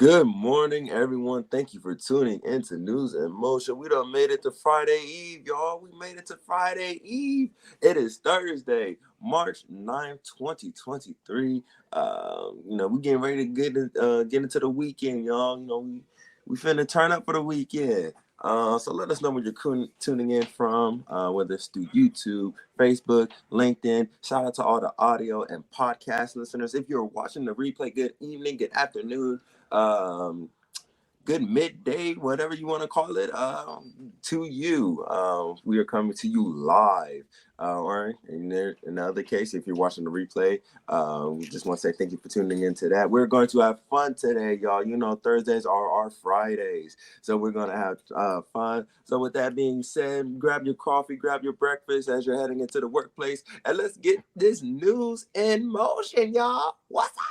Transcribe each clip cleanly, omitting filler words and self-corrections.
Good morning, everyone. Thank you for tuning into News in Motion. We done made it to Friday Eve, y'all. We made it to Friday Eve. It is Thursday, March 9th, 2023. We getting ready to get into the weekend, y'all. We finna turn up for the weekend. So let us know where you're tuning in from, whether it's through YouTube, Facebook, LinkedIn. Shout out to all the audio and podcast listeners. If you're watching the replay, good evening, good afternoon, good midday, whatever you want to call it, to you. We are coming to you live. Or in the other case, if you're watching the replay, we just want to say thank you for tuning into that. We're going to have fun today, y'all. You know, Thursdays are our Fridays, so we're going to have fun. So with that being said, grab your coffee, grab your breakfast as you're heading into the workplace, and let's get this news in motion, y'all. What's up?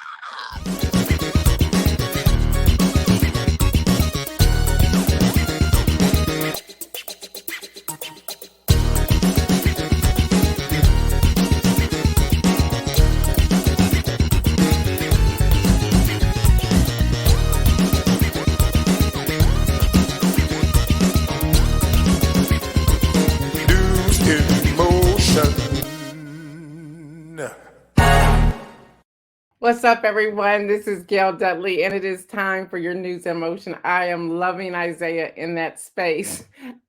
What's up, everyone? This is Gail Dudley, and it is time for your news in motion. I am loving Isaiah in that space.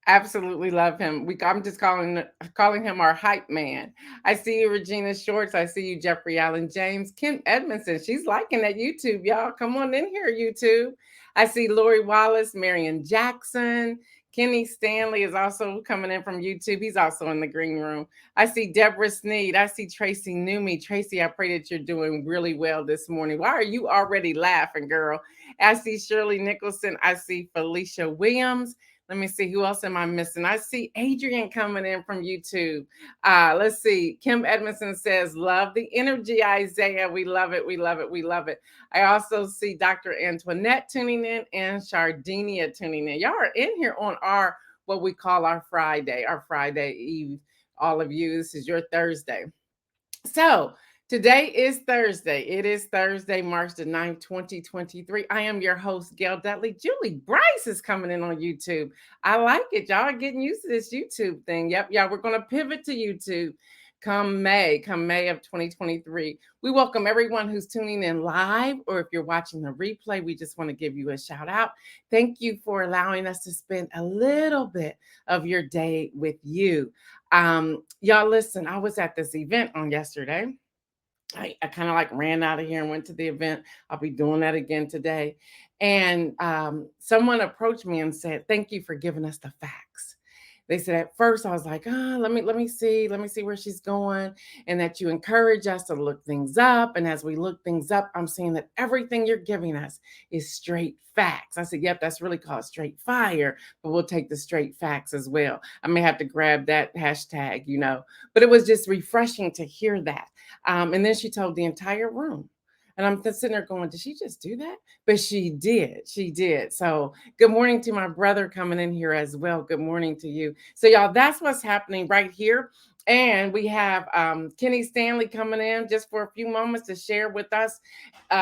Absolutely love him. I'm just calling him our hype man. I see you, Regina Shorts. I see you, Jeffrey Allen James. Kim Edmondson. She's liking that YouTube, y'all. Come on in here, YouTube. I see Lori Wallace, Marion Jackson. Kenny Stanley is also coming in from YouTube. He's also in the green room. I see Deborah Sneed. I see Tracy Newmy. Tracy, I pray that you're doing really well this morning. Why are you already laughing, girl? I see Shirley Nicholson. I see Felicia Williams. Let me see, who else am I missing? I see Adrian coming in from YouTube. Let's see. Kim Edmondson says, love the energy, Isaiah. We love it. We love it. We love it. I also see Dr. Antoinette tuning in and Shardinia tuning in. Y'all are in here on what we call our Friday Eve. All of you, this is your Thursday. So today is Thursday. It is Thursday, March the 9th, 2023. I am your host, Gail Dudley. Julie Bryce is coming in on YouTube. I like it. Y'all are getting used to this YouTube thing. Yep, y'all, we're going to pivot to YouTube come May of 2023. We welcome everyone who's tuning in live, or if you're watching the replay, we just want to give you a shout out. Thank you for allowing us to spend a little bit of your day with you. Y'all, listen, I was at this event on yesterday. I kind of like ran out of here and went to the event. I'll be doing that again today. And someone approached me and said, thank you for giving us the facts. They said at first I was like, let me see where she's going, and that you encourage us to look things up. And as we look things up, I'm seeing that everything you're giving us is straight facts. I said, yep, that's really called straight fire, but we'll take the straight facts as well. I may have to grab that hashtag, but it was just refreshing to hear that. And then she told the entire room. And I'm sitting there going, did she just do that? But she did. She did. So good morning to my brother coming in here as well. Good morning to you. So y'all, that's what's happening right here. And we have Kenny Stanley coming in just for a few moments to share with us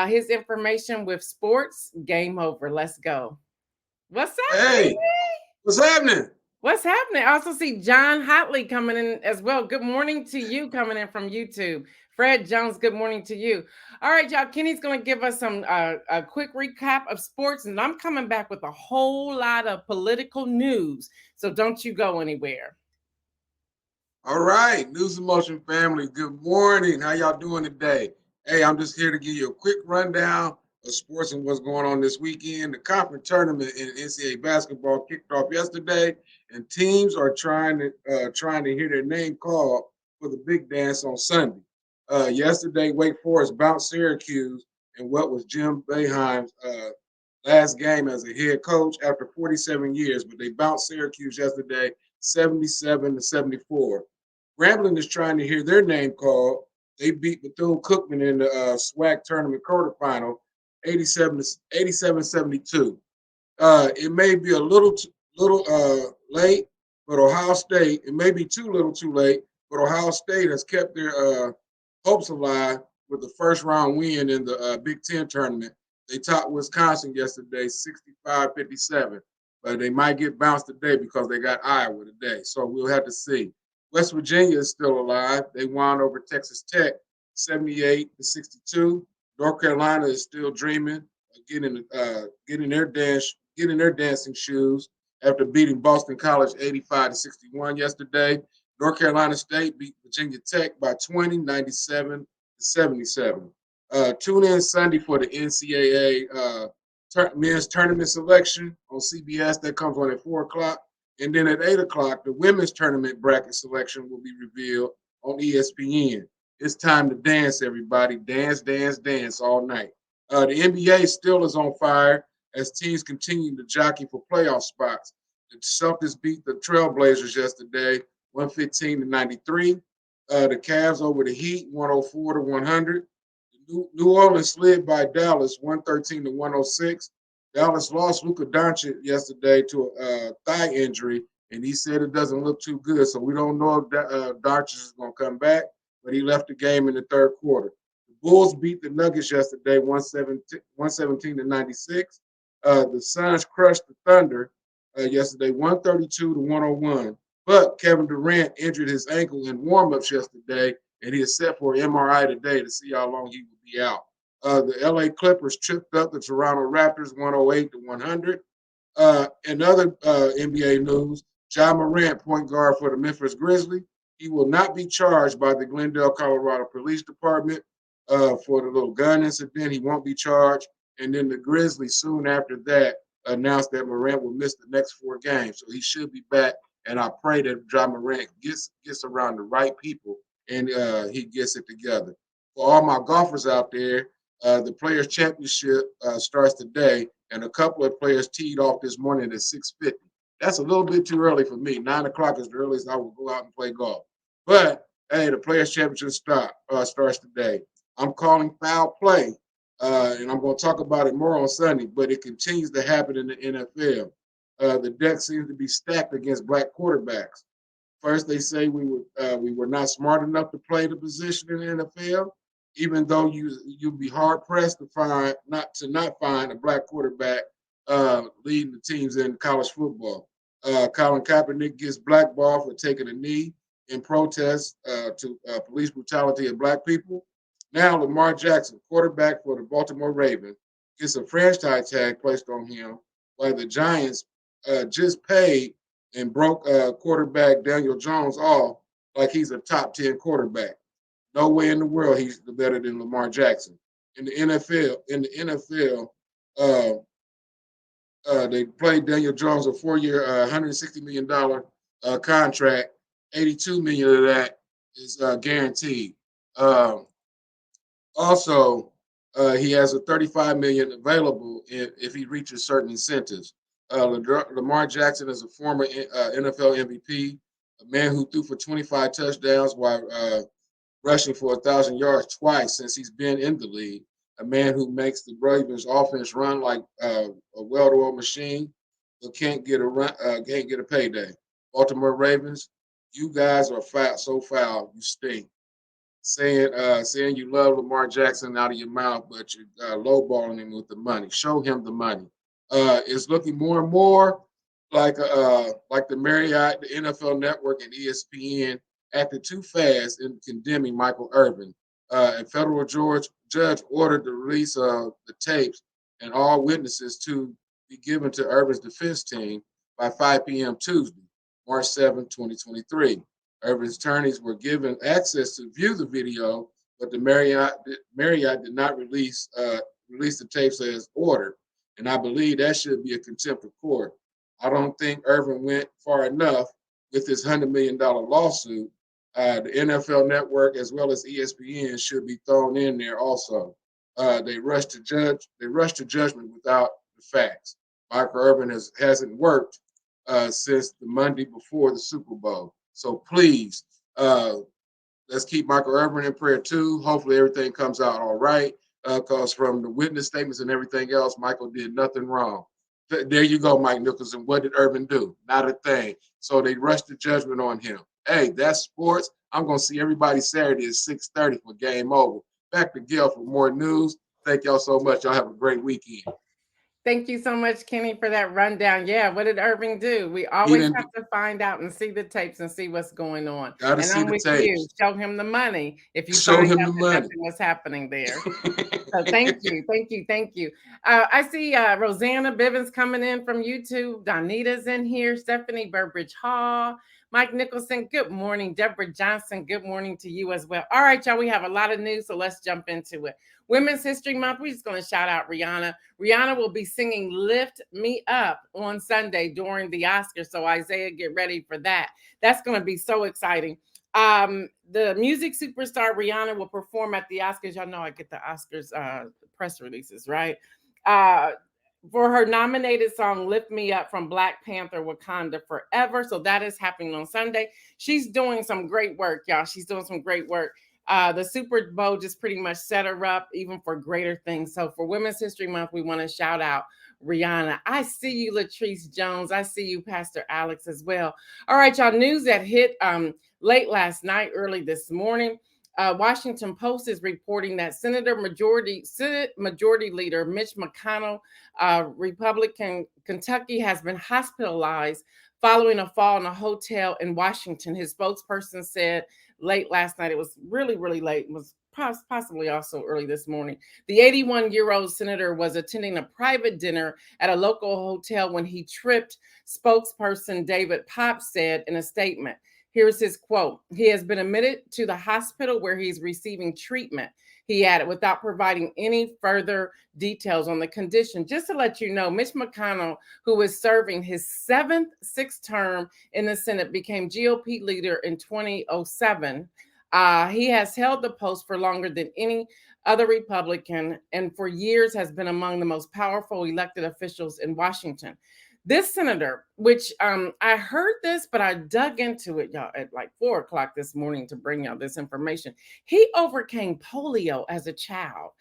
his information with sports. Game over. Let's go. What's up? Hey, what's happening? What's happening? I also see John Hotley coming in as well. Good morning to you coming in from YouTube. Fred Jones, good morning to you. All right, y'all. Kenny's going to give us some a quick recap of sports, and I'm coming back with a whole lot of political news. So don't you go anywhere. All right, News in Motion family. Good morning. How y'all doing today? Hey, I'm just here to give you a quick rundown of sports and what's going on this weekend. The conference tournament in NCAA basketball kicked off yesterday, and teams are trying to hear their name called for the big dance on Sunday. Yesterday, Wake Forest bounced Syracuse in what was Jim Boeheim's last game as a head coach after 47 years, but they bounced Syracuse yesterday 77-74. Grambling is trying to hear their name called. They beat Bethune-Cookman in the SWAC tournament quarterfinal 87-72. It may be a little late, but Ohio State, it may be too late, but Ohio State has kept their hopes alive with the first round win in the Big Ten tournament. They topped Wisconsin yesterday, 65-57. But they might get bounced today because they got Iowa today. So we'll have to see. West Virginia is still alive. They won over Texas Tech, 78-62. North Carolina is still dreaming, getting their dancing shoes after beating Boston College 85-61 yesterday. North Carolina State beat Virginia Tech by 20, 97-77. Tune in Sunday for the NCAA men's tournament selection on CBS. That comes on at 4 o'clock. And then at 8 o'clock, the women's tournament bracket selection will be revealed on ESPN. It's time to dance, everybody. Dance, dance, dance all night. The NBA still is on fire as teams continue to jockey for playoff spots. The Celtics beat the Trailblazers yesterday, 115-93. The Cavs over the Heat, 104-100. New Orleans slid by Dallas, 113-106. Dallas lost Luka Doncic yesterday to a thigh injury, and he said it doesn't look too good. So we don't know if Doncic is going to come back, but he left the game in the third quarter. The Bulls beat the Nuggets yesterday, 117-96. The Suns crushed the Thunder yesterday, 132-101. But Kevin Durant injured his ankle in warm-ups yesterday, and he is set for an MRI today to see how long he will be out. The LA Clippers tripped up the Toronto Raptors 108-100. In other NBA news, Ja Morant, point guard for the Memphis Grizzlies, he will not be charged by the Glendale, Colorado Police Department for the little gun incident. He won't be charged. And then the Grizzlies, soon after that, announced that Morant will miss the next 4 games. So he should be back. And I pray that Ja Morant gets around the right people and he gets it together. For all my golfers out there, the Players' Championship starts today, and a couple of players teed off this morning at 6:50. That's a little bit too early for me. 9 o'clock is the earliest I will go out and play golf. But, hey, the Players' Championship starts today. I'm calling foul play, and I'm going to talk about it more on Sunday, but it continues to happen in the NFL. The deck seems to be stacked against black quarterbacks. First, they say we were not smart enough to play the position in the NFL, even though you'd be hard pressed to not find a black quarterback leading the teams in college football. Colin Kaepernick gets blackballed for taking a knee in protest to police brutality of black people. Now Lamar Jackson, quarterback for the Baltimore Ravens, gets a franchise tag placed on him, while the Giants just paid and broke quarterback Daniel Jones off like he's a top 10 quarterback. No way in the world he's better than Lamar Jackson. In the NFL, they played Daniel Jones a 4-year, $160 million contract. $82 million of that is guaranteed. Also, he has a $35 million available if he reaches certain incentives. Lamar Jackson is a former NFL MVP, a man who threw for 25 touchdowns while rushing for 1,000 yards twice since he's been in the league. A man who makes the Ravens offense run like a well-oiled machine, but can't get a payday. Baltimore Ravens, you guys are so foul, you stink. Saying you love Lamar Jackson out of your mouth, but you're lowballing him with the money. Show him the money. It's looking more and more like the Marriott, the NFL Network, and ESPN acted too fast in condemning Michael Irvin. A federal judge ordered the release of the tapes and all witnesses to be given to Irvin's defense team by 5 p.m. Tuesday, March 7, 2023. Irvin's attorneys were given access to view the video, but the Marriott did not release the tapes as ordered, and I believe that should be a contempt of court. I don't think Irvin went far enough with his $100 million lawsuit. The NFL Network as well as ESPN should be thrown in there also. They rushed to judgment without the facts. Michael Irvin hasn't worked since the Monday before the Super Bowl. So please, let's keep Michael Irvin in prayer too. Hopefully everything comes out all right. Because from the witness statements and everything else, Michael did nothing wrong. There you go, Mike Nicholson. What did Irvin do? Not a thing. So they rushed to judgment on him. Hey, that's sports. I'm going to see everybody Saturday at 6:30 for Game Over. Back to Gail for more news. Thank y'all so much. Y'all have a great weekend. Thank you so much, Kenny, for that rundown. Yeah, what did Irving do? We He always didn't have to find out and see the tapes and see what's going on. gotta And see I'm the with you. tapes. Show him the money if you Show find him out the that money. nothing was happening there. So thank you, thank you, thank you. I see Rosanna Bivens coming in from YouTube. Donita's in here. Stephanie Burbridge Hall. Mike Nicholson, good morning. Deborah Johnson, good morning to you as well. All right, y'all, we have a lot of news, so let's jump into it. Women's History Month, we're just going to shout out Rihanna. Rihanna will be singing Lift Me Up on Sunday during the Oscars, so Isaiah, get ready for that. That's going to be so exciting. The music superstar Rihanna will perform at the Oscars. Y'all know I get the Oscars press releases, right? For her nominated song Lift Me Up from Black Panther Wakanda Forever. So that is happening on Sunday. She's doing some great work, y'all. She's doing some great work. The Super Bowl just pretty much set her up even for greater things. So for Women's History Month, we want to shout out Rihanna. I see you, Latrice Jones. I see you, Pastor Alex, as well. All right, y'all, news that hit late last night, early this morning. Washington Post is reporting that Senate Majority Leader Mitch McConnell, Republican Kentucky, has been hospitalized following a fall in a hotel in Washington. His spokesperson said late last night. It was really, really late. It was possibly also early this morning. The 81-year-old senator was attending a private dinner at a local hotel when he tripped, spokesperson David Pop said in a statement. Here's his quote. He has been admitted to the hospital where he's receiving treatment, he added, without providing any further details on the condition. Just to let you know, Mitch McConnell, who is serving his sixth term in the Senate, became GOP leader in 2007. He has held the post for longer than any other Republican and for years has been among the most powerful elected officials in Washington. This senator, which I heard this, but I dug into it, y'all, at like 4 o'clock this morning to bring y'all this information. He overcame polio as a child.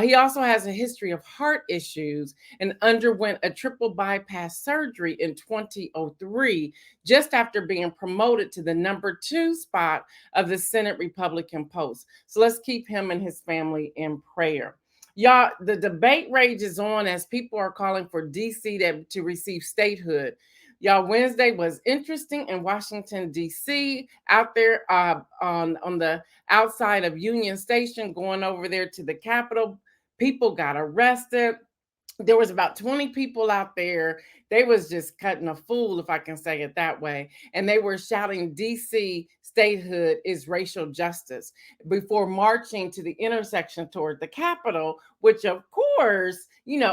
He also has a history of heart issues and underwent a triple bypass surgery in 2003, just after being promoted to the #2 spot of the Senate Republican post. So let's keep him and his family in prayer. Y'all, the debate rages on as people are calling for DC to receive statehood. Y'all, Wednesday was interesting in Washington, D.C., out there on the outside of Union Station, going over there to the Capitol. People got arrested. There was about 20 people out there. They was just cutting a fool, if I can say it that way. And they were shouting DC statehood is racial justice before marching to the intersection toward the Capitol, which of course,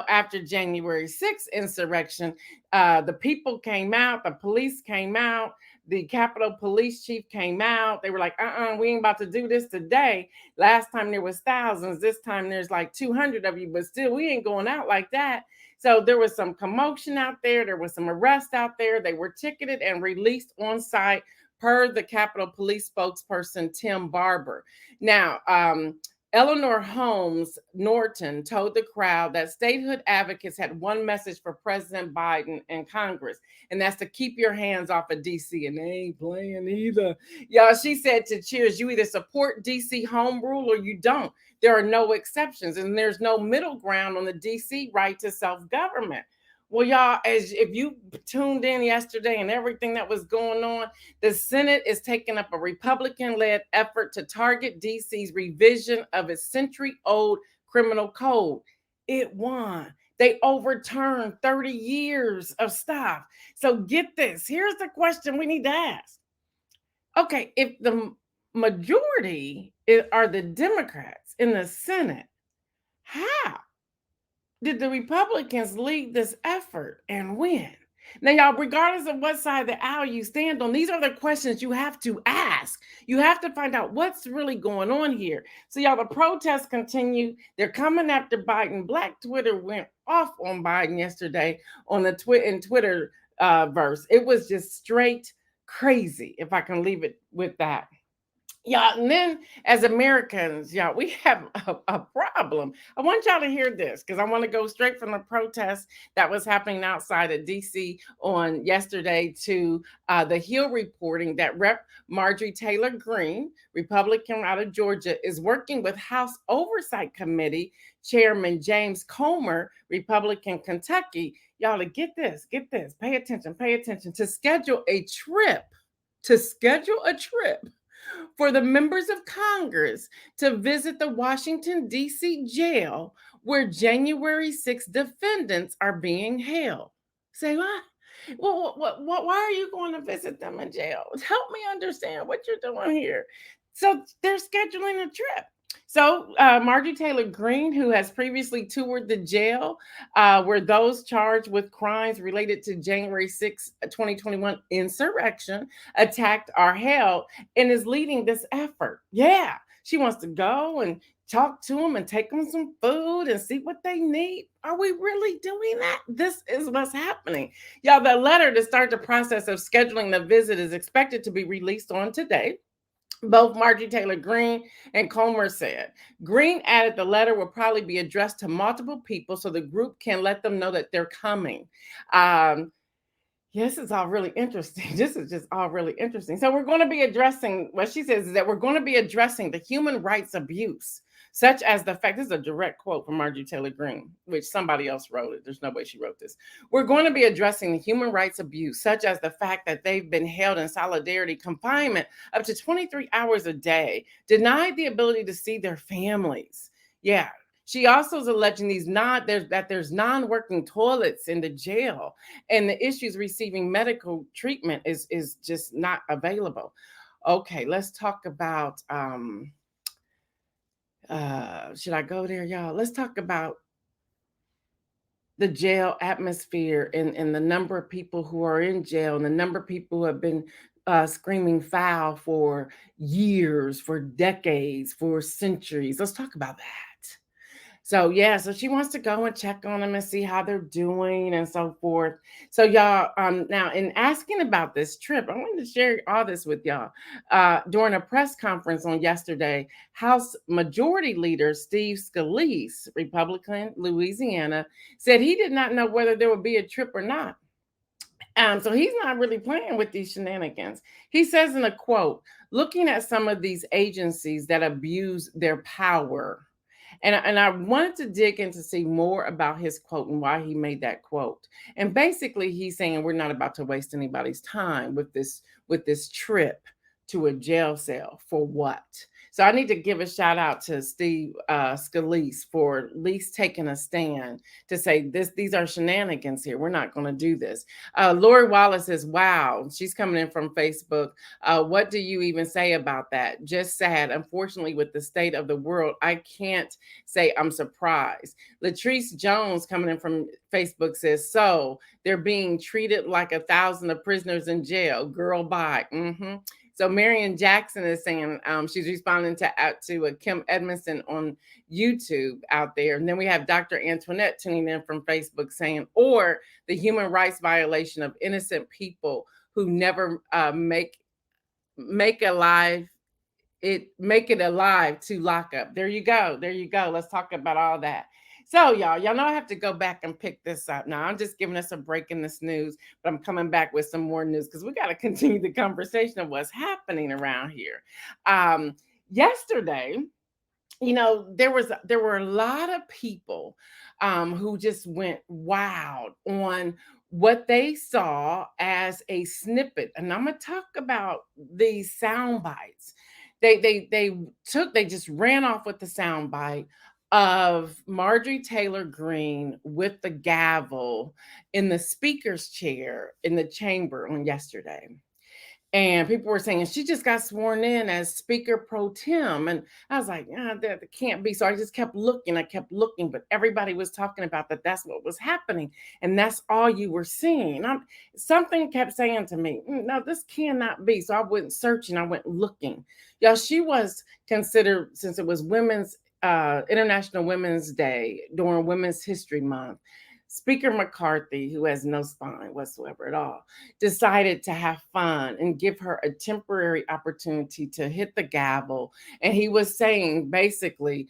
after January 6th insurrection, the people came out, the police came out, the Capitol Police Chief came out. They were like, we ain't about to do this today. Last time there was thousands. This time there's like 200 of you, but still we ain't going out like that. So there was some commotion out there. There was some arrest out there. They were ticketed and released on site per the Capitol Police spokesperson, Tim Barber. Now, Eleanor Holmes Norton told the crowd that statehood advocates had one message for President Biden and Congress, and that's to keep your hands off of DC. And they ain't playing either. Y'all, she said to Cheers, you either support DC home rule or you don't. There are no exceptions, and there's no middle ground on the DC right to self-government. Well, y'all, as if you tuned in yesterday and everything that was going on, the Senate is taking up a Republican-led effort to target DC's revision of its century-old criminal code. It won. They overturned 30 years of stuff. So get this. Here's the question we need to ask. Okay, if the majority are the Democrats in the Senate, how did the Republicans lead this effort and win? Now, y'all, regardless of what side of the aisle you stand on, these are the questions you have to ask. You have to find out what's really going on here. So, y'all, the protests continue. They're coming after Biden. Black Twitter went off on Biden yesterday on the Twitter verse. It was just straight crazy, if I can leave it with that. Yeah, and then as Americans, yeah, we have a problem. I want y'all to hear this because I want to go straight from the protest that was happening outside of DC on yesterday to the Hill reporting that Rep. Marjorie Taylor Greene, Republican out of Georgia, is working with House Oversight Committee Chairman James Comer, Republican Kentucky. Y'all, to get this, pay attention, to schedule a trip for the members of Congress to visit the Washington, D.C. jail where January 6 defendants are being held. Say what? Well, why are you going to visit them in jail? Help me understand what you're doing here. So they're scheduling a trip. So Marjorie Taylor Greene, who has previously toured the jail where those charged with crimes related to January 6, 2021 insurrection attacked are held, and is leading this effort. Yeah, she wants to go and talk to them and take them some food and see what they need. Are we really doing that? This is what's happening. Y'all, the letter to start the process of scheduling the visit is expected to be released on today. Both Marjorie Taylor Greene and Comer said. Greene added the letter will probably be addressed to multiple people so the group can let them know that they're coming. Yes, it's all really interesting. This is just all really interesting. So we're going to be addressing, what she says is that we're going to be addressing the human rights abuse, such as the fact, this is a direct quote from Marjorie Taylor Greene, which somebody else wrote it. There's no way she wrote this. We're going to be addressing the human rights abuse, such as the fact that they've been held in solidarity confinement up to 23 hours a day, denied the ability to see their families. Yeah. She also is alleging there's non-working toilets in the jail, and the issues receiving medical treatment is just not available. Okay, let's talk about should I go there, y'all? Let's talk about the jail atmosphere and the number of people who are in jail and the number of people who have been screaming foul for years, for decades, for centuries. Let's talk about that. So yeah, so she wants to go and check on them and see how they're doing and so forth. So y'all, now in asking about this trip, I wanted to share all this with y'all. During a press conference on yesterday, House Majority Leader Steve Scalise, Republican, Louisiana, said he did not know whether there would be a trip or not. So he's not really playing with these shenanigans. He says in a quote, looking at some of these agencies that abuse their power. And I wanted to dig in to see more about his quote and why he made that quote. And basically, he's saying we're not about to waste anybody's time with this trip to a jail cell for what? So I need to give a shout out to Steve Scalise for at least taking a stand to say these are shenanigans here. We're not going to do this. Lori Wallace says, wow, she's coming in from Facebook. What do you even say about that? Just sad. Unfortunately, with the state of the world, I can't say I'm surprised. Latrice Jones coming in from Facebook says, so they're being treated like 1,000 of prisoners in jail. Girl, bye. Mm-hmm. So Marion Jackson is saying she's responding to Kim Edmondson on YouTube out there. And then we have Dr. Antoinette tuning in from Facebook saying, or the human rights violation of innocent people who never make it alive to lock up. There you go. Let's talk about all that. So y'all know I have to go back and pick this up. Now I'm just giving us a break in this news, but I'm coming back with some more news because we got to continue the conversation of what's happening around here. Yesterday, there were a lot of people who just went wild on what they saw as a snippet, and I'm gonna talk about these sound bites. They just ran off with the sound bite of Marjorie Taylor Greene with the gavel in the speaker's chair in the chamber on yesterday. And people were saying she just got sworn in as Speaker Pro Tem. And I was like, that can't be. So I just kept looking. But everybody was talking about that. That's what was happening. And that's all you were seeing. Something kept saying to me, no, this cannot be. So I went searching. I went looking. Y'all, she was considered, since it was International Women's Day during Women's History Month, Speaker McCarthy, who has no spine whatsoever at all, decided to have fun and give her a temporary opportunity to hit the gavel. And he was saying basically,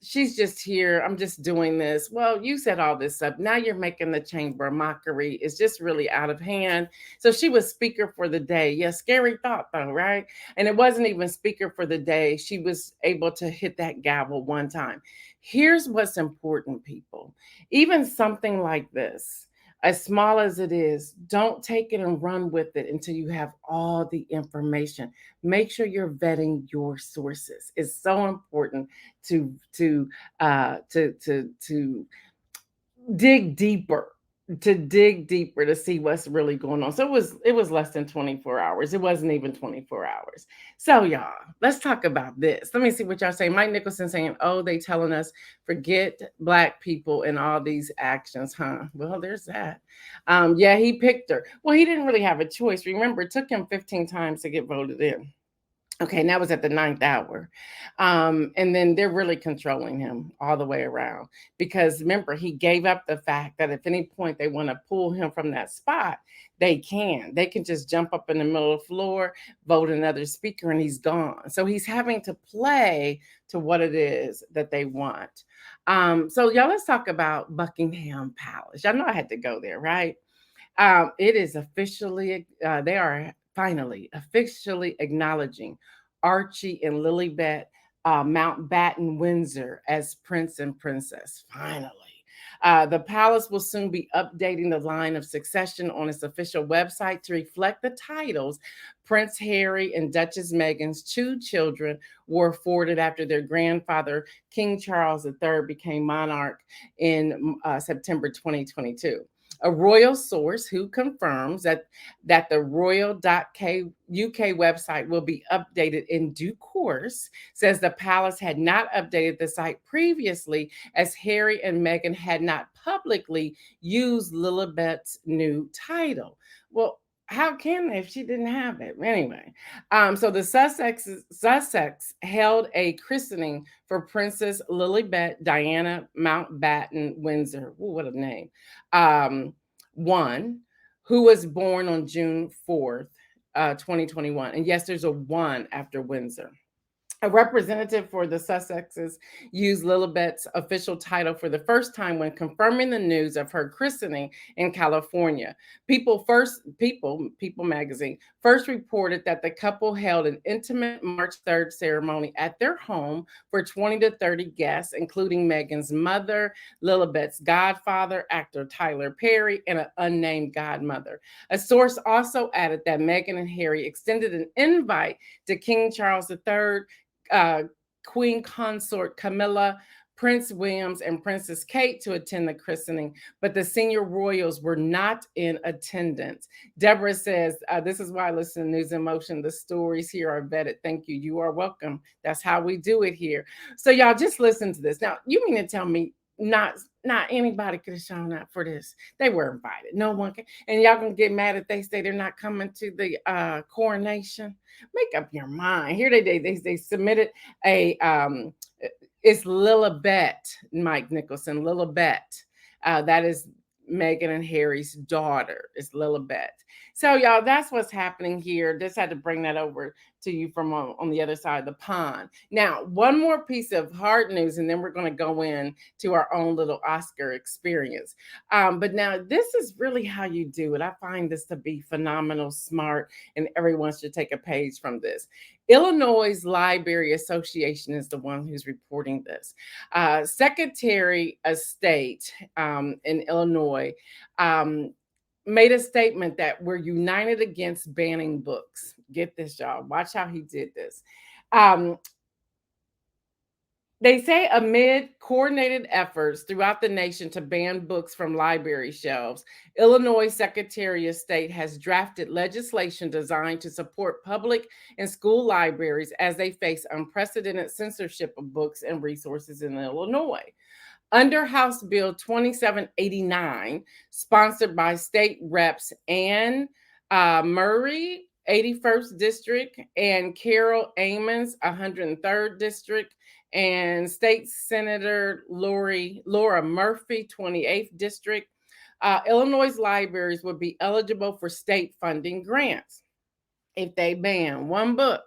she's just here. I'm just doing this. Well, you set all this up. Now you're making the chamber a mockery. It's just really out of hand. So she was speaker for the day. Yeah, scary thought though, right? And it wasn't even speaker for the day. She was able to hit that gavel one time. Here's what's important, people. Even something like this, as small as it is, don't take it and run with it until you have all the information. Make sure you're vetting your sources. It's so important to dig deeper to see what's really going on. So it was less than 24 hours. It wasn't even 24 hours. So y'all, let's talk about this. Let me see what y'all say. Mike Nicholson saying, oh, they telling us forget Black people and all these actions, huh? Well, there's that. Yeah, he picked her. Well, he didn't really have a choice. Remember, it took him 15 times to get voted in. Okay, and that was at the 9th hour. And then they're really controlling him all the way around because remember, he gave up the fact that if any point they want to pull him from that spot, they can. They can just jump up in the middle of the floor, vote another speaker, and he's gone. So he's having to play to what it is that they want. So y'all, let's talk about Buckingham Palace. Y'all know I had to go there, right? It is officially, they are finally officially acknowledging Archie and Lilibet Mountbatten Windsor as Prince and Princess. Finally. The palace will soon be updating the line of succession on its official website to reflect the titles Prince Harry and Duchess Meghan's two children were afforded after their grandfather, King Charles III, became monarch in September 2022. A royal source who confirms that the royal.uk website will be updated in due course says the palace had not updated the site previously as Harry and Meghan had not publicly used Lilibet's new title. Well, how can they if she didn't have it? Anyway, so the Sussex held a christening for Princess Lilibet Diana Mountbatten Windsor. Ooh, what a name. One, who was born on June 4th, 2021. And yes, there's a one after Windsor. A representative for the Sussexes used Lilibet's official title for the first time when confirming the news of her christening in California. People magazine first reported that the couple held an intimate March 3rd ceremony at their home for 20 to 30 guests, including Meghan's mother, Lilibet's godfather, actor Tyler Perry, and an unnamed godmother. A source also added that Meghan and Harry extended an invite to King Charles III, Queen Consort Camilla, Prince Williams, and Princess Kate to attend the christening, but the senior royals were not in attendance. Deborah says, this is why I listen to News in Motion. The stories here are vetted. Thank you. You are welcome. That's how we do it here. So y'all just listen to this. Now, you mean to tell me not anybody could have shown up for this? They were invited. No one can. And y'all gonna get mad if they say they're not coming to the coronation? Make up your mind. Here they submitted a it's Lilibet, Mike Nicholson, Lilibet. That is Meghan and Harry's daughter. Is Lilibet. So y'all, that's what's happening here. Just had to bring that over to you from on the other side of the pond. Now, one more piece of hard news, and then we're going to go in to our own little Oscar experience. But now this is really how you do it. I find this to be phenomenal, smart, and everyone should take a page from this. Illinois Library Association is the one who's reporting this. Secretary of State in Illinois made a statement that we're united against banning books. Get this, y'all. Watch how he did this. They say amid coordinated efforts throughout the nation to ban books from library shelves, Illinois Secretary of State has drafted legislation designed to support public and school libraries as they face unprecedented censorship of books and resources in Illinois. Under House Bill 2789, sponsored by state reps Ann Murray, 81st District, and Carol Amons, 103rd District, and State Senator Laura Murphy, 28th District. Illinois libraries would be eligible for state funding grants. If they ban one book,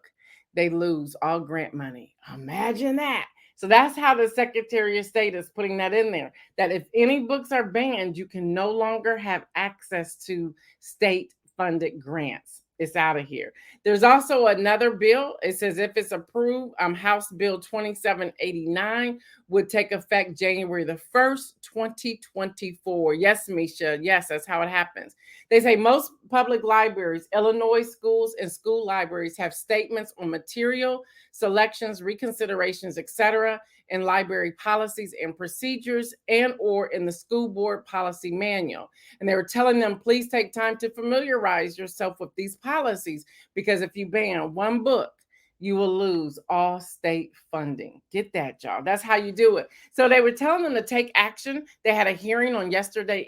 they lose all grant money. Imagine that. So that's how the Secretary of State is putting that in there, that if any books are banned, you can no longer have access to state funded grants. It's out of here. There's also another bill. It says if it's approved, House Bill 2789 would take effect January the 1st, 2024. Yes, Misha. Yes, that's how it happens. They say most public libraries, Illinois schools, and school libraries have statements on material, selections, reconsiderations, etc., in library policies and procedures and or in the school board policy manual. And they were telling them, please take time to familiarize yourself with these policies, because if you ban one book, you will lose all state funding. Get that, y'all. That's how you do it. So they were telling them to take action. They had a hearing on yesterday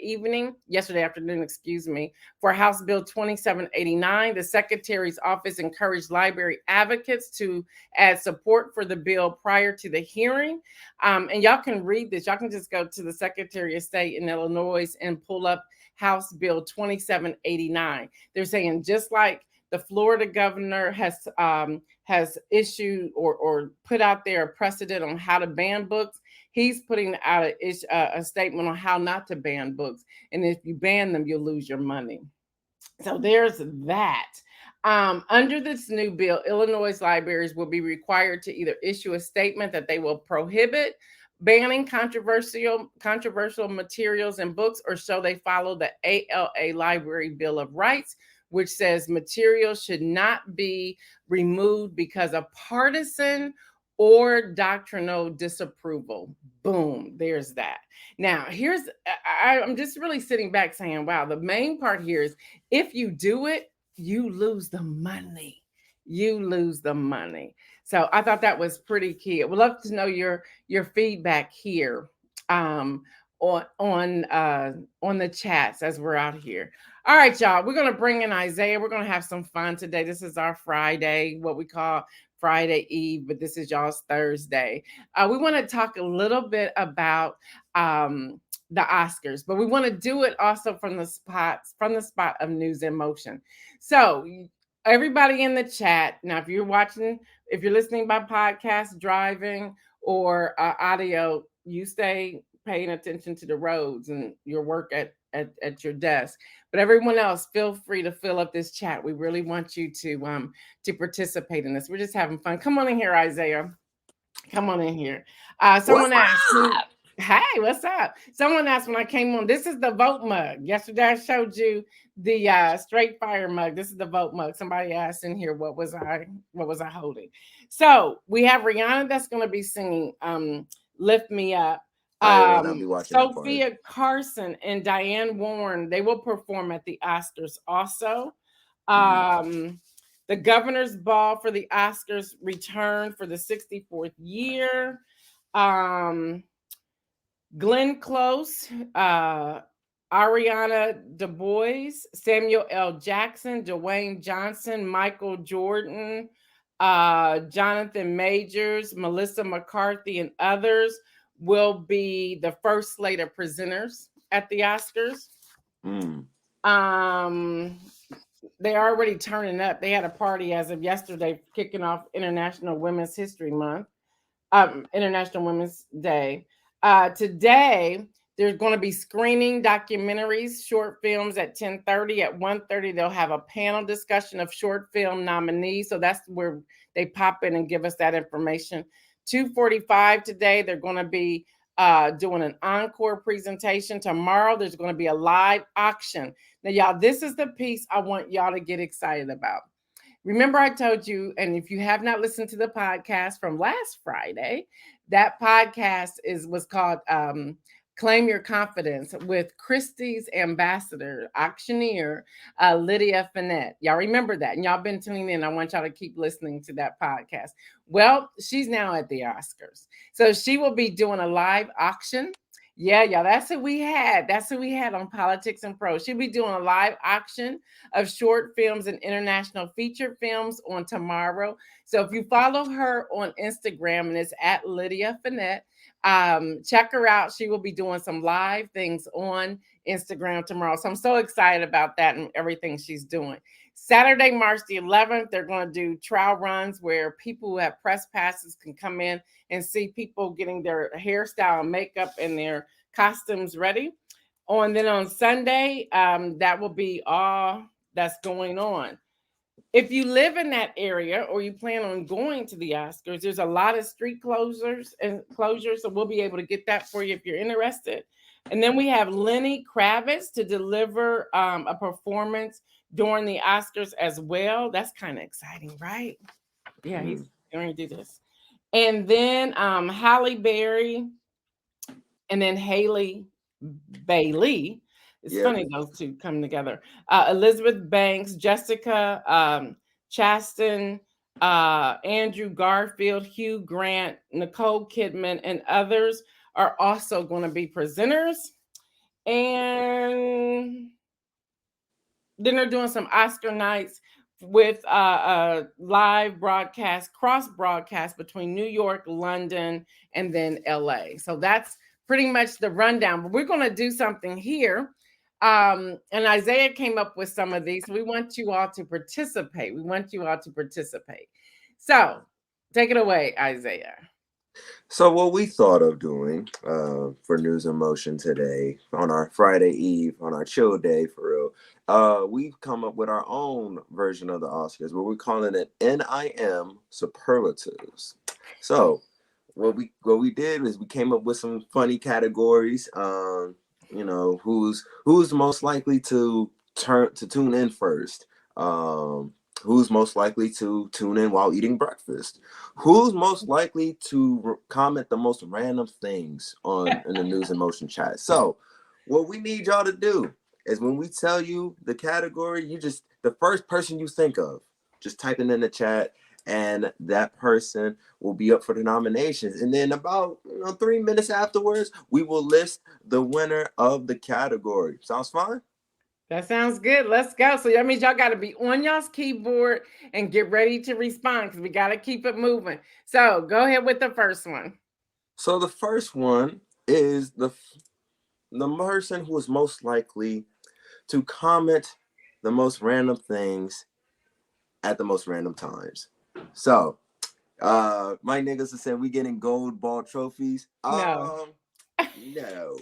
afternoon, for House Bill 2789. The Secretary's office encouraged library advocates to add support for the bill prior to the hearing. And y'all can read this. Y'all can just go to the Secretary of State in Illinois and pull up House Bill 2789. They're saying just like the Florida governor has issued or put out there a precedent on how to ban books, he's putting out a statement on how not to ban books. And if you ban them, you'll lose your money. So there's that. Under this new bill, Illinois libraries will be required to either issue a statement that they will prohibit banning controversial materials and books, or so they follow the ALA Library Bill of Rights, which says materials should not be removed because of partisan or doctrinal disapproval. Boom, there's that. Now, I'm just really sitting back saying, wow, the main part here is if you do it, you lose the money. You lose the money. So I thought that was pretty key. I would love to know your feedback here on the chats as we're out here. All right, y'all, we're going to bring in Isaiah. We're going to have some fun today. This is our Friday, what we call Friday Eve, but this is y'all's Thursday. We want to talk a little bit about the Oscars, but we want to do it also from the spot of news and motion. So everybody in the chat, now if you're listening by podcast, driving, or audio, you stay paying attention to the roads and your work at your desk. But everyone else, feel free to fill up this chat. We really want you to participate in this. We're just having fun. Come on in here, Isaiah. Come on in here. Someone asked, hey, what's up? Someone asked when I came on, this is the vote mug. Yesterday I showed you the straight fire mug. This is the vote mug. Somebody asked in here, what was I holding? So we have Rihanna that's going to be singing Lift Me Up. Sophia Carson and Diane Warren, they will perform at the Oscars also. The Governor's Ball for the Oscars returned for the 64th year. Glenn Close, Ariana DuBois, Samuel L. Jackson, Dwayne Johnson, Michael Jordan, Jonathan Majors, Melissa McCarthy, and others will be the first slate of presenters at the Oscars. They're already turning up. They had a party as of yesterday kicking off International Women's History Month, International Women's Day. Today, there's going to be screening documentaries, short films at 10:30. At 1:30, they'll have a panel discussion of short film nominees. So that's where they pop in and give us that information. 2:45 today, they're going to be doing an encore presentation. Tomorrow, there's going to be a live auction. Now, y'all, this is the piece I want y'all to get excited about. Remember, I told you, and if you have not listened to the podcast from last Friday, that podcast was called Claim Your Confidence with Christie's ambassador, auctioneer, Lydia Finette. Y'all remember that. And y'all been tuning in. I want y'all to keep listening to that podcast. Well, she's now at the Oscars. So she will be doing a live auction. Yeah, that's who we had. That's who we had on Politics and Pro. She'll be doing a live auction of short films and international feature films on tomorrow. So if you follow her on Instagram, and it's at Lydia Finette, check her out. She will be doing some live things on Instagram tomorrow. So I'm so excited about that and everything she's doing. Saturday, March the 11th, they're going to do trial runs where people who have press passes can come in and see people getting their hairstyle and makeup and their costumes ready. Then on Sunday, that will be all that's going on. If you live in that area or you plan on going to the Oscars, there's a lot of street closures, so we'll be able to get that for you if you're interested. And then we have Lenny Kravitz to deliver a performance during the Oscars as well. That's kind of exciting, right? Yeah, he's going to do this. And then Halle Berry, and then Haley Bailey. It's funny those two come together. Elizabeth Banks, Jessica Chastain, Andrew Garfield, Hugh Grant, Nicole Kidman, and others are also going to be presenters. And then they're doing some Oscar nights with a live broadcast, cross broadcast between New York, London, and then LA. So that's pretty much the rundown. But we're going to do something here. And Isaiah came up with some of these. We want you all to participate. So take it away, Isaiah. So what we thought of doing for News and Motion today on our Friday Eve, on our chill day for real, we've come up with our own version of the Oscars where we're calling it NIM Superlatives. So what we did is we came up with some funny categories. Who's most likely to tune in first. Who's most likely to tune in while eating breakfast? Who's most likely to comment the most random things in the News and Motion chat? So what we need y'all to do is when we tell you the category, the first person you think of, just type it in the chat, and that person will be up for the nominations. And then about 3 minutes afterwards, we will list the winner of the category. Sounds fine? That sounds good. Let's go. So that means y'all got to be on y'all's keyboard and get ready to respond because we got to keep it moving. So go ahead with the first one. So the first one is the person who is most likely to comment the most random things at the most random times. So Mike Nicholson said we getting gold ball trophies. No. No.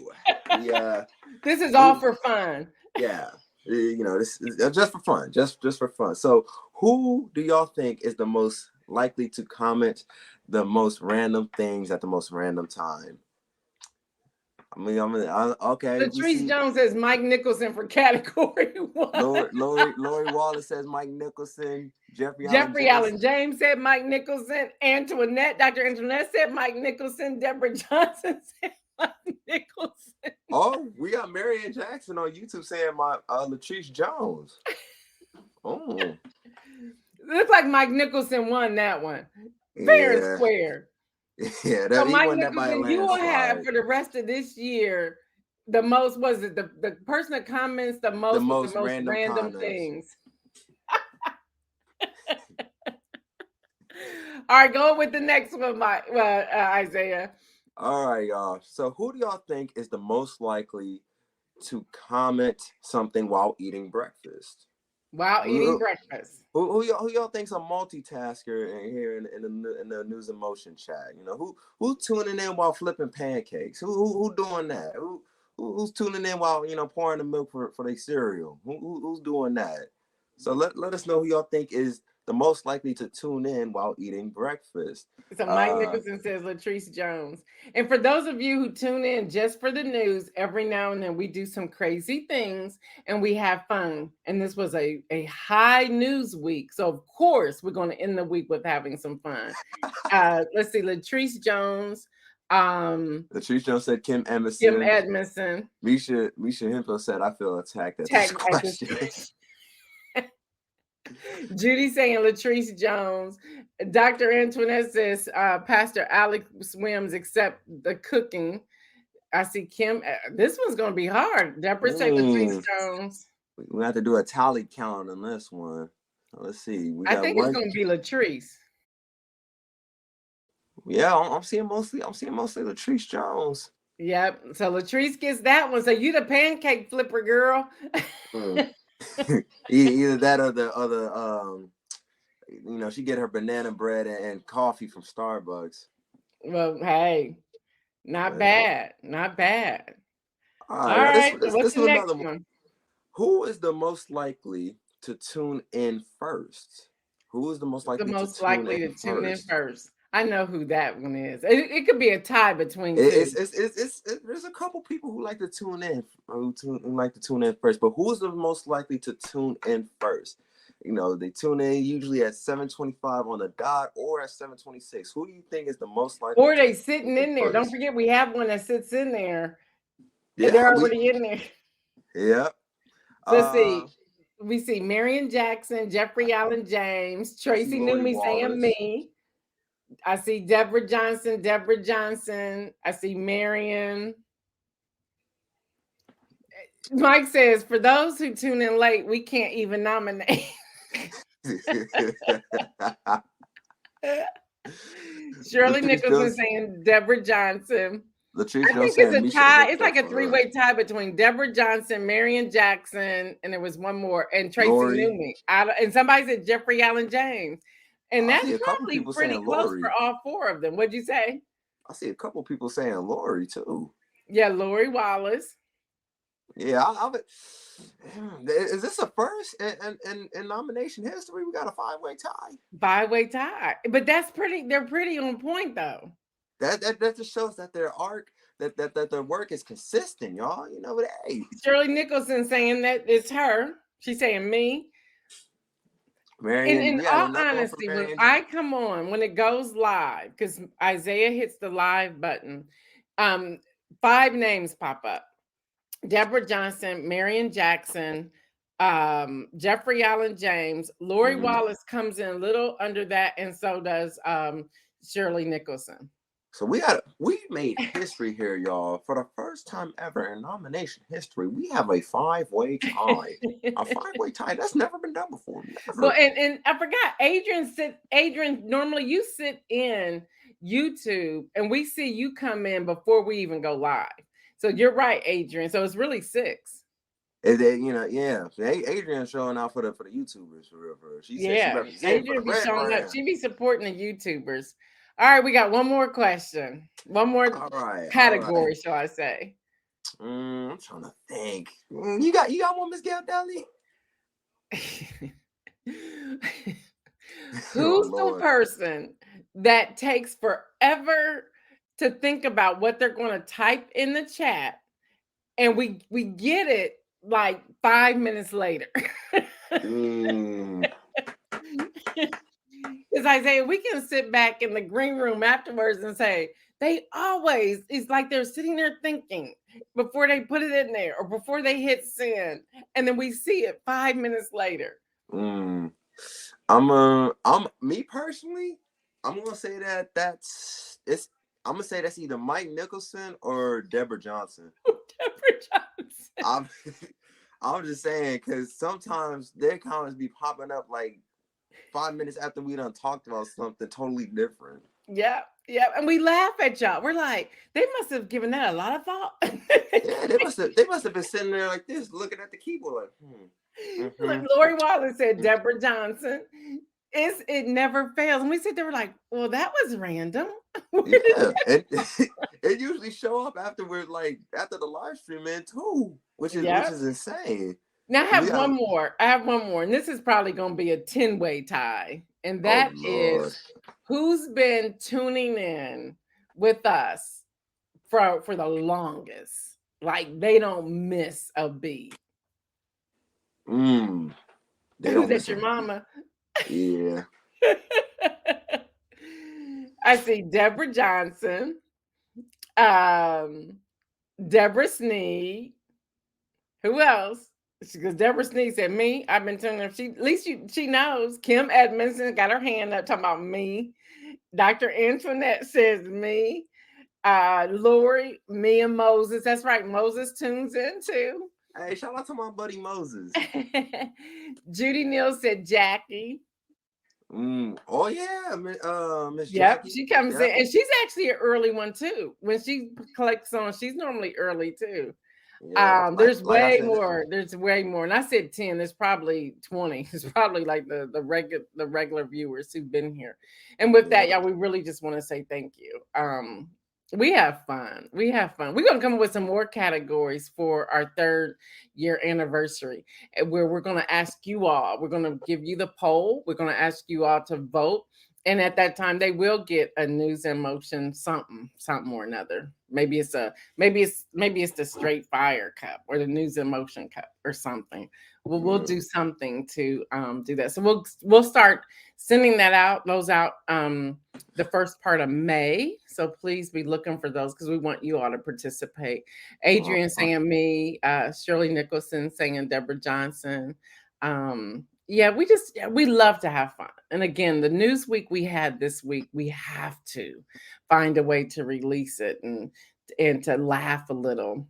Yeah. This is all for fun. Yeah. This is just for fun. Just for fun. So who do y'all think is the most likely to comment the most random things at the most random time? Okay. Latrice Jones says Mike Nicholson for category 1. Lori Wallace says Mike Nicholson. Jeffrey Allen James said Mike Nicholson. Dr. Antoinette said Mike Nicholson. Deborah Johnson said Mike Nicholson. Oh, we got Marianne Jackson on YouTube saying Latrice Jones. Oh. Looks like Mike Nicholson won that one. Fair and square. Yeah, so Mike Nicholson, you will have for the rest of this year the most, was it the person that comments the most random things. All right, go with the next one, Isaiah. All right, y'all. So who do y'all think is the most likely to comment something while eating breakfast? While eating breakfast. Who y'all think's a multitasker here in the News and Motion chat? Who's tuning in while flipping pancakes? Who doing that? Who's tuning in while pouring the milk for their cereal? Who's doing that? So let us know who y'all think is the most likely to tune in while eating breakfast. So Mike Nicholson says Latrice Jones. And for those of you who tune in just for the news, every now and then we do some crazy things and we have fun. And this was a high news week. So of course, we're going to end the week with having some fun. Let's see, Latrice Jones. Latrice Jones said Kim Edmondson. Misha Hempel said, I feel attacked at this question. Judy saying Latrice Jones. Dr. Antoinette says Pastor Alex Swims, except the cooking. I see Kim. This one's going to be hard. Deborah say Latrice Jones. We have to do a tally count on this one. Let's see. I think it's going to be Latrice. Yeah, I'm seeing mostly Latrice Jones. Yep. So Latrice gets that one. So you the pancake flipper girl. Either that or the other. She get her banana bread and coffee from Starbucks. Well, hey, not bad. Not bad. All right. What's the next one? Who is the most likely to tune in first? Who is the most likely to tune in first? I know who that one is. It could be a tie between two. There's a couple people who like to tune in, first. But who's the most likely to tune in first? They tune in usually at 7:25 on the dot or at 7:26. Who do you think is the most likely? Or they sitting in there. Don't forget, we have one that sits in there. Yeah, and they're already in there. Yeah. Let's see. We see Marion Jackson, Jeffrey Allen James, Tracy Newmy saying me. I see Deborah Johnson. I see Marion. Mike says, for those who tune in late, we can't even nominate. Shirley Nicholson saying Deborah Johnson. Latrice I think it's a tie. It's like a three-way tie between Deborah Johnson, Marion Jackson, and there was one more, and Tracy Newmy. And somebody said Jeffrey Allen James. And that's probably pretty close for all four of them. What'd you say? I see a couple people saying Lori too. Yeah, Lori Wallace. Yeah, is this a first in nomination history? We got a 5-way tie. 5-way tie, but they're pretty on point though. That just shows that their their work is consistent, y'all. But hey, Shirley Nicholson saying that it's her. She's saying me. Marion, in all honesty, when I come on, when it goes live, because Isaiah hits the live button, 5 names pop up. Deborah Johnson, Marion Jackson, Jeffrey Allen James, Lori Wallace comes in a little under that, and so does Shirley Nicholson. So we made history here, y'all. For the first time ever in nomination history, we have a 5-way tie. A 5-way tie. That's never been done before. Never. Well, and I forgot, Adrian, normally you sit in YouTube and we see you come in before we even go live. So you're right, Adrian. So it's really 6. Yeah. Adrian's showing out for the YouTubers for real. Adrian be showing up. She be supporting the YouTubers. All right, we got one more question. One more category, shall I say? I'm trying to think. You got one, Miss Gail Dudley? Who's the person that takes forever to think about what they're going to type in the chat, and we get it like 5 minutes later? Because Isaiah, we can sit back in the green room afterwards and say, it's like they're sitting there thinking before they put it in there or before they hit send. And then we see it 5 minutes later. Me personally, I'm going to say that's either Mike Nicholson or Deborah Johnson. Deborah Johnson. I'm just saying, because sometimes their comments be popping up like 5 minutes after we done talked about something totally different. Yeah. And we laugh at y'all. We're like, they must have given that a lot of thought. Yeah, they must have been sitting there like this, looking at the keyboard like, Like Lori Wallace said, Deborah Johnson. It never fails. And we sit there, we're like, well, that was random. Yeah. It usually show up after the live stream too, which is insane. Now I have one more. And this is probably going to be a 10-way tie. And that is who's been tuning in with us for the longest. Like they don't miss a beat. Who's that, your mama? Yeah. I see Deborah Johnson, Deborah Sneed. Who else? Because Deborah Sneed said me. I've been telling her. At least she knows. Kim Edmondson got her hand up talking about me. Dr. Antoinette says me. Lori, me and Moses. That's right. Moses tunes in too. Hey, shout out to my buddy Moses. Judy Neal said Jackie. Oh yeah, Miss Yep, Jackie. she comes in, Yep. and she's actually an early one too. When she clicks on, she's normally early too. Yeah. There's Like I way said, more. There's way more, and I said 10. There's probably 20. It's probably like the regular viewers who've been here. And with that, yeah. y'all, we really just want to say thank you. We have fun. We have fun. We're gonna come up with some more categories for our 3rd year anniversary, where we're gonna ask you all. We're gonna give you the poll. We're gonna ask you all to vote. And at that time, they will get a news and motion something or another. Maybe it's the straight fire cup or the news and motion cup or something. We'll do something to do that. So we'll start sending those out the first part of May. So please be looking for those because we want you all to participate. Adrian saying me, Shirley Nicholson saying Deborah Johnson. Yeah, we love to have fun. And again, the news week we had this week, we have to find a way to release it and to laugh a little.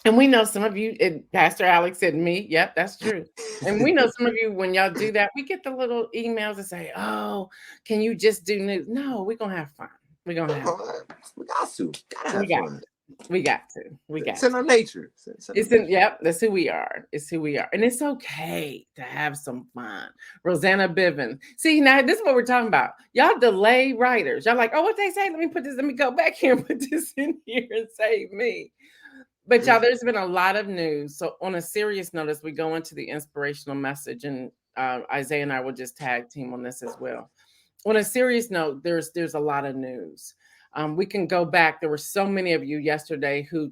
And we know some of you, Pastor Alex said me. Yep, that's true. And we know some of you, when y'all do that, we get the little emails that say, "Oh, can you just do news?" No, we're gonna have fun. We're gonna have fun. We got to. Gotta have We got fun. We got to. It's in our nature. Yep, that's who we are. It's who we are. And it's okay to have some fun. Rosanna Biven. See, now this is what we're talking about. Y'all delay writers. Y'all like, oh, what they say? Let me go back here and put this in here and save me. But y'all, there's been a lot of news. So on a serious note, as we go into the inspirational message, and Isaiah and I will just tag team on this as well. On a serious note, there's a lot of news. We can go back. There were so many of you yesterday who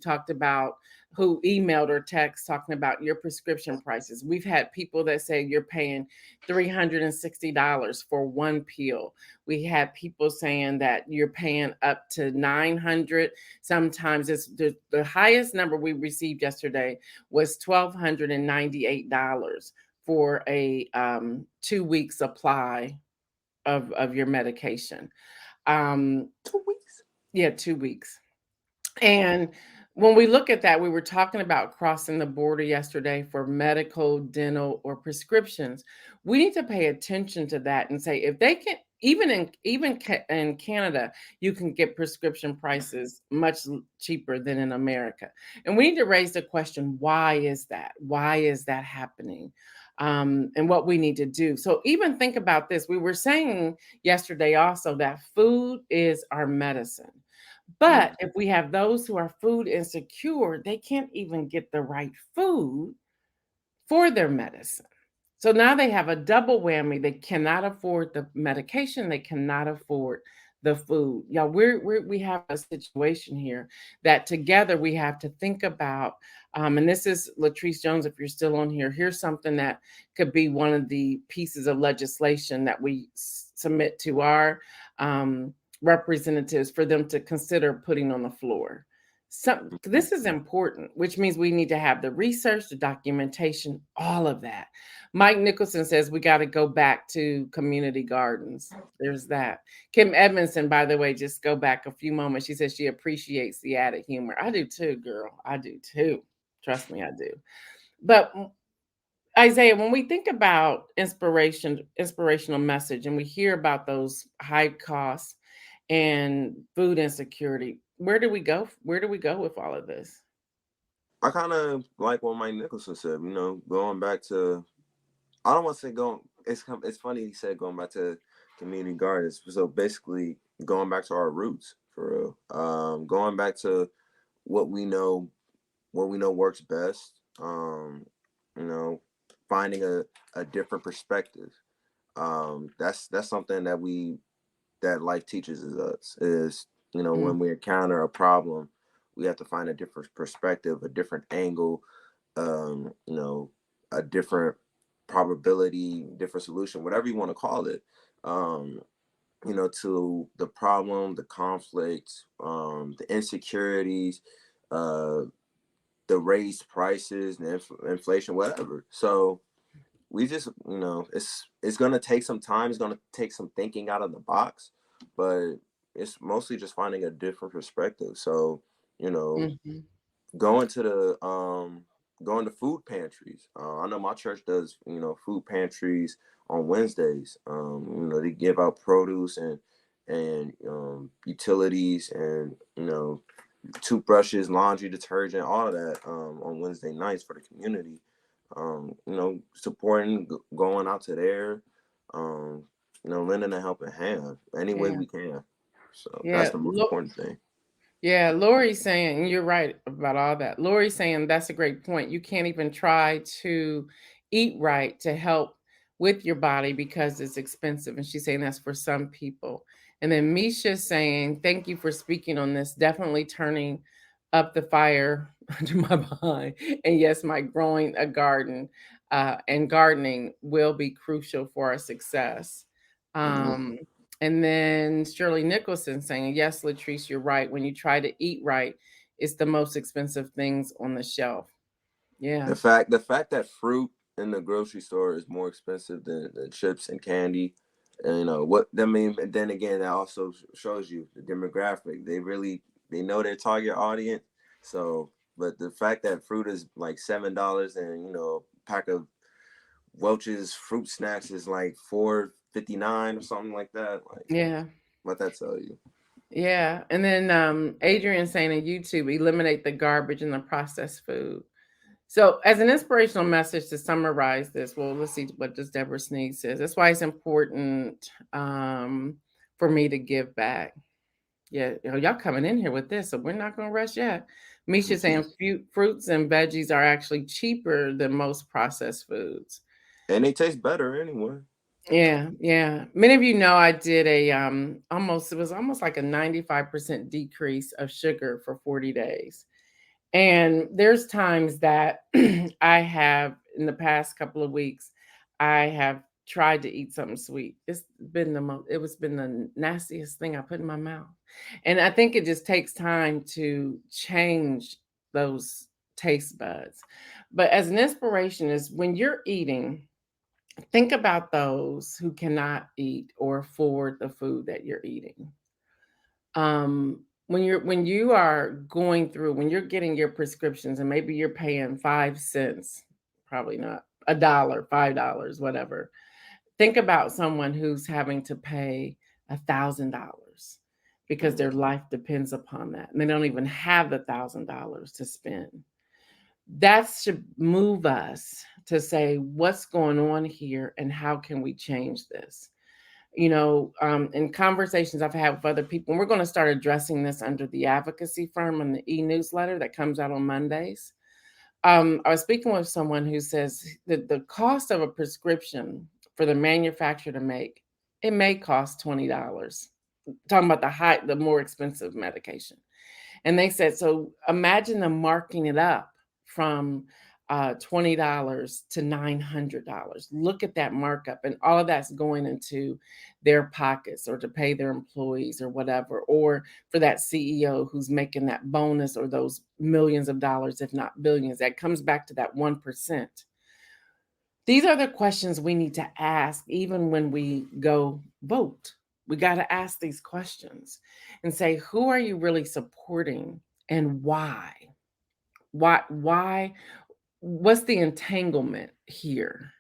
emailed or text talking about your prescription prices. We've had people that say you're paying $360 for one pill. We had people saying that you're paying up to $900. Sometimes it's the highest number we received yesterday was $1,298 for a 2-week supply of your medication. 2 weeks. Yeah, 2 weeks. And when we look at that, we were talking about crossing the border yesterday for medical, dental, or prescriptions. We need to pay attention to that and say, if they can, even in Canada, you can get prescription prices much cheaper than in America. And we need to raise the question, why is that? Why is that happening? And what we need to do. So even think about this. We were saying yesterday also that food is our medicine. But if we have those who are food insecure, they can't even get the right food for their medicine. So now they have a double whammy. They cannot afford the medication. They cannot afford the food. Yeah, we have a situation here that together we have to think about. And this is Latrice Jones. If you're still on here, here's something that could be one of the pieces of legislation that we submit to our representatives for them to consider putting on the floor. This is important, which means we need to have the research, the documentation, all of that. Mike Nicholson says we got to go back to community gardens. There's that. Kim Edmondson, by the way, just go back a few moments. She says she appreciates the added humor. I do too, girl. I do too. Trust me, I do. But Isaiah, when we think about inspirational message, and we hear about those high costs and food insecurity, where do we go? Where do we go with all of this? I kind of like what Mike Nicholson said. Going back to, I don't want to say going. It's funny he said going back to community gardens. So basically, going back to our roots for real. Going back to what we know works best. Finding a different perspective. That's something that life teaches us is, when we encounter a problem, we have to find a different perspective, a different angle, a different probability, different solution, whatever you want to call it, to the problem, the conflict, the insecurities, the raised prices, the inflation, whatever. So we just, it's going to take some time. It's going to take some thinking out of the box, but it's mostly just finding a different perspective. So, you know, Mhm. going to the going to food pantries. I know my church does, food pantries on Wednesdays. They give out produce and utilities and toothbrushes, laundry detergent, all of that on Wednesday nights for the community. Supporting, going out to there, lending a helping hand any way Yeah. we can. So that's Yeah. the most important thing. Yeah, Lori's saying, and you're right about all that. Lori's saying that's a great point. You can't even try to eat right to help with your body because it's expensive. And she's saying that's for some people. And then Misha's saying, thank you for speaking on this. Definitely turning up the fire under my behind. And yes, my growing a garden and gardening will be crucial for our success. Mhm. Um, and then Shirley Nicholson saying, yes, Latrice, you're right. When you try to eat right, it's the most expensive things on the shelf. Yeah. The fact that fruit in the grocery store is more expensive than chips and candy, and what I mean. And then again, that also shows you the demographic. They know their target audience. So, but the fact that fruit is like $7 and a pack of Welch's fruit snacks is like 4.59 or something like that. Like, Yeah. what that tell you? Yeah. And then Adrian saying on YouTube, eliminate the garbage and the processed food. So, as an inspirational message to summarize this, well, let's see what does Deborah Sneed says. That's why it's important for me to give back. Yeah, y'all coming in here with this, so we're not gonna rush yet. Misha saying fruits and veggies are actually cheaper than most processed foods. And they taste better anyway. Yeah, yeah. Many of you know I did a almost it was almost like a 95% decrease of sugar for 40 days. And there's times that I have in the past couple of weeks, I have tried to eat something sweet. It was been the nastiest thing I put in my mouth. And I think it just takes time to change those taste buds. But as an inspiration is when you're eating, think about those who cannot eat or afford the food that you're eating. When you are going through when you're getting your prescriptions and maybe you're paying 5 cents, probably not a dollar, $5, whatever. Think about someone who's having to pay $1,000 because their Mhm. life depends upon that, and they don't even have the $1,000 to spend. That should move us to say what's going on here and how can we change this. In conversations I've had with other people, and we're going to start addressing this under the advocacy firm and the e-newsletter that comes out on Mondays. I was speaking with someone who says that the cost of a prescription for the manufacturer to make, it may cost $20. Talking about the more expensive medication. And they said, so imagine them marking it up from $20 to $900. Look at that markup, and all of that's going into their pockets or to pay their employees or whatever, or for that CEO who's making that bonus or those millions of dollars, if not billions. That comes back to that 1%. These are the questions we need to ask even when we go vote. We got to ask these questions and say, who are you really supporting and why? Why? What's the entanglement here?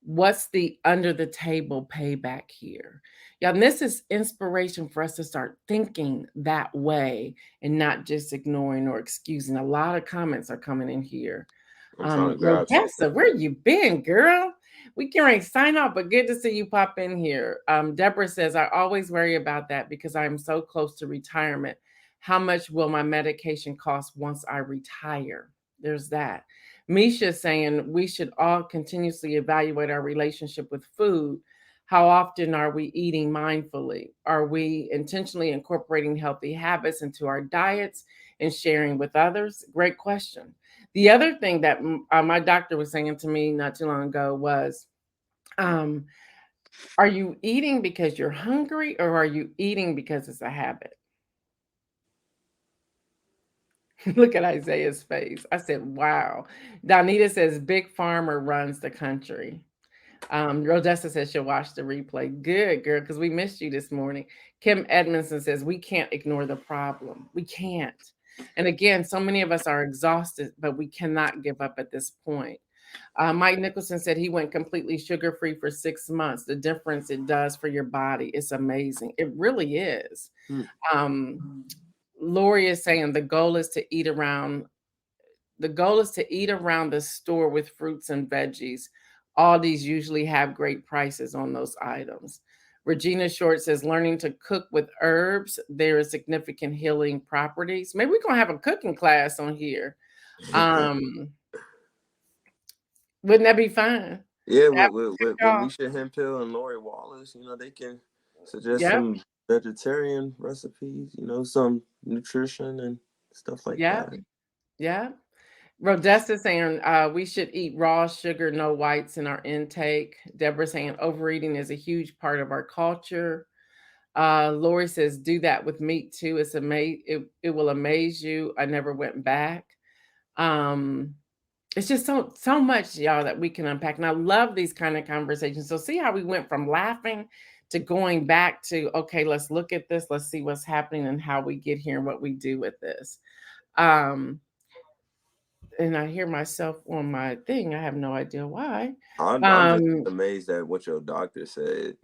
What's the under the table payback here? Yeah, and this is inspiration for us to start thinking that way and not just ignoring or excusing. A lot of comments are coming in here. I'm trying to grab Rodessa, something. where you been, girl? We can ready to sign off, but good to see you pop in here. Deborah says, I always worry about that because I'm so close to retirement. How much will my medication cost once I retire? There's that. Misha saying we should all continuously evaluate our relationship with food. How often are we eating mindfully? Are we intentionally incorporating healthy habits into our diets and sharing with others? Great question. The other thing that my doctor was saying to me not too long ago was, um, are you eating because you're hungry or are you eating because it's a habit? Look at Isaiah's face. I said, wow. Donita says, Big Pharma runs the country. Rodessa says she'll watch the replay. Good, girl, because we missed you this morning. Kim Edmondson says we can't ignore the problem. We can't. And again, so many of us are exhausted, but we cannot give up at this point. Mike Nicholson said he went completely sugar-free for 6 months. The difference it does for your body is amazing. It really is. Lori is saying the goal is to eat around the store with fruits and veggies. All these usually have great prices on those items. Regina Short says learning to cook with herbs, there is significant healing properties. Maybe we're gonna have a cooking class on here. Wouldn't that be fun? Yeah, with Misha Hemphill and Lori Wallace, they can suggest some vegetarian recipes, some nutrition and stuff like that. Yeah. Rodessa saying we should eat raw sugar, no whites in our intake. Deborah saying overeating is a huge part of our culture. Lori says do that with meat too. It's it will amaze you. I never went back. It's just so much, y'all, that we can unpack. And I love these kind of conversations. So see how we went from laughing to going back to, okay, let's look at this. Let's see what's happening and how we get here and what we do with this. And I hear myself on my thing. I have no idea why. I'm just amazed at what your doctor said.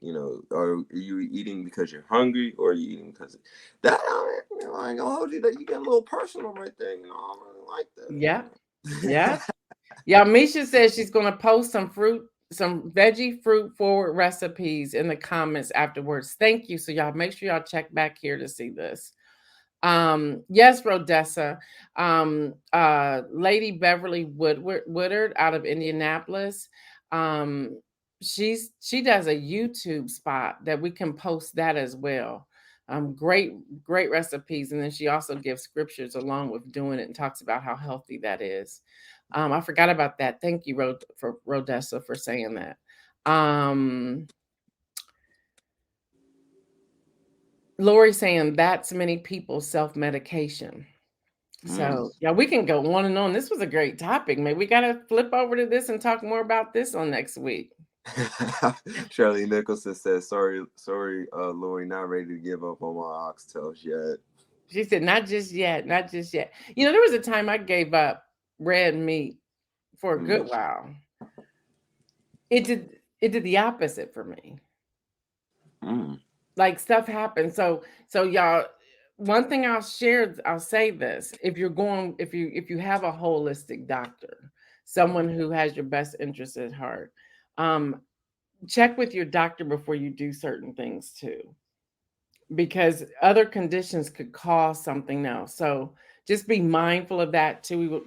Are you eating because you're hungry, or are you eating because that? I ain't gonna hold you. That you get a little personal right there. I don't really like that. Yeah. Yeah. Misha says she's gonna post some veggie fruit forward recipes in the comments afterwards. Thank you. So y'all make sure y'all check back here to see this. Yes, Rodessa. Lady Beverly Woodard out of Indianapolis. She does a YouTube spot that we can post that as well. Great recipes. And then she also gives scriptures along with doing it and talks about how healthy that is. I forgot about that. Thank you, Rodessa, for saying that. Lori saying that's many people's self-medication. So yeah, we can go on and on. This was a great topic. Maybe we got to flip over to this and talk more about this on next week. Shirley Nicholson says, sorry, Lori, not ready to give up on my oxtails yet. She said, not just yet. There was a time I gave up red meat for a good while. It did the opposite for me. Like stuff happened. So y'all, one thing I'll say this. If you have a holistic doctor, someone who has your best interest at heart, check with your doctor before you do certain things too, because other conditions could cause something else. So just be mindful of that too.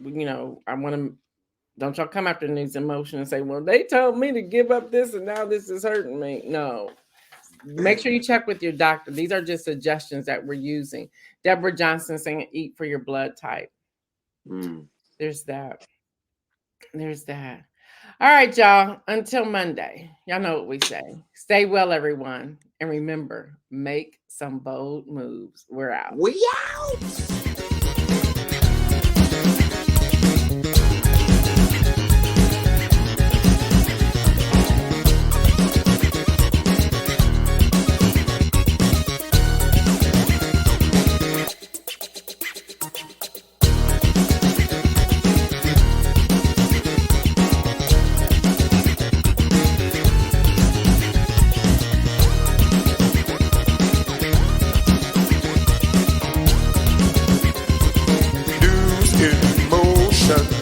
Don't y'all come after News and Motion and say, well, they told me to give up this and now this is hurting me. No. Make sure you check with your doctor. These are just suggestions that we're using. Deborah Johnson saying eat for your blood type. There's that. All right, y'all. Until Monday, y'all know what we say. Stay well, everyone. And remember, make some bold moves. We're out. We out. Emotion.